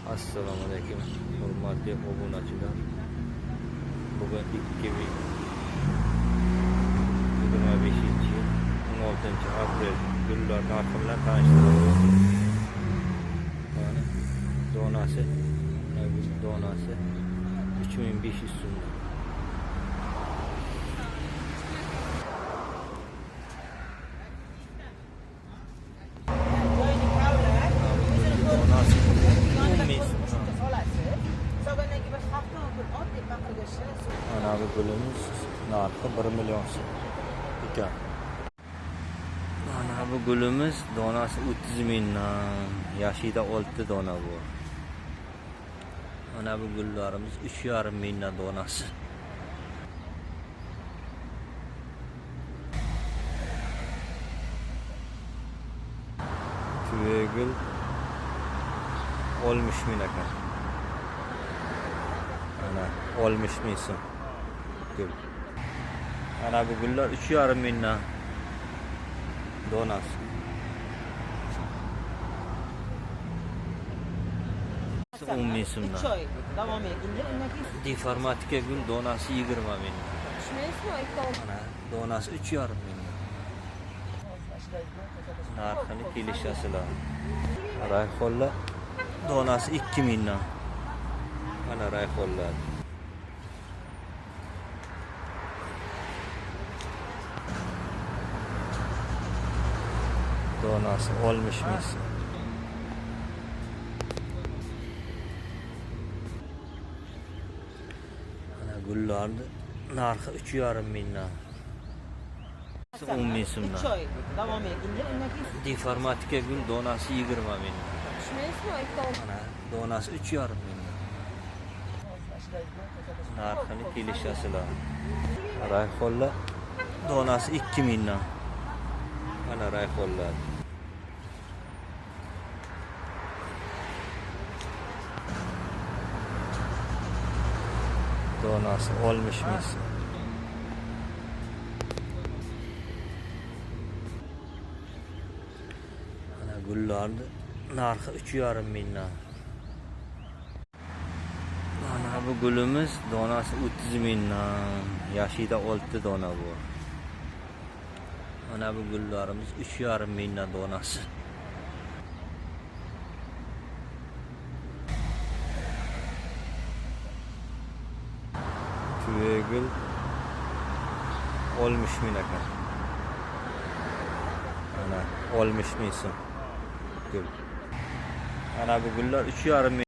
Assalomu alaykum hurmatli obunachilar. Bugun 2025-yil 16-aprel gullar narxi bilan tanishtiramiz. Mana donasi 3500 so'm. Ana bu gulimiz narxi 1 million so'm ekan. Mana bu gulimiz donasi 30 mingdan, yashida 6 dona bor. Mana bu gullarimiz 3,5 mingdan donasi. Tüvegül 60 ming ekan. Ana 60 ming so'm gul. Ana bu gullar 3,5 mingdan donasi. 10 ming so'mdan. 3 oy davom etganda undan keyin Deformatika gul donasi 20 ming. Ana donasi 3,5 ming. Narxini kelishasizlar. Rayhonlar donasi 2 mingdan. Mana rayhonlar. Donasi 60 ming so'm. Mana gullarni narxi 3,5 mingdan. 10 ming so'mdan. 3 oy davom etganda undan keyin Deformatika gul donasi 20 ming. Mana donasi 3,5 ming. Narxini kelishasizlar. Rayhonlar donasi 2 mingdan. Mana rayhonlar. Donasi 60 ming so'm. Mana gullarni narxi 3,5 mingdan. Mana bu gulimiz donasi 30 mingdan, yashida 6 dona bor. Mana bu gullarimiz 3,5 mingdan donasi. Tüvegül 60 ming ekan. Ana 60 ming so'm gul. Ana bu gullar 3,5 ming.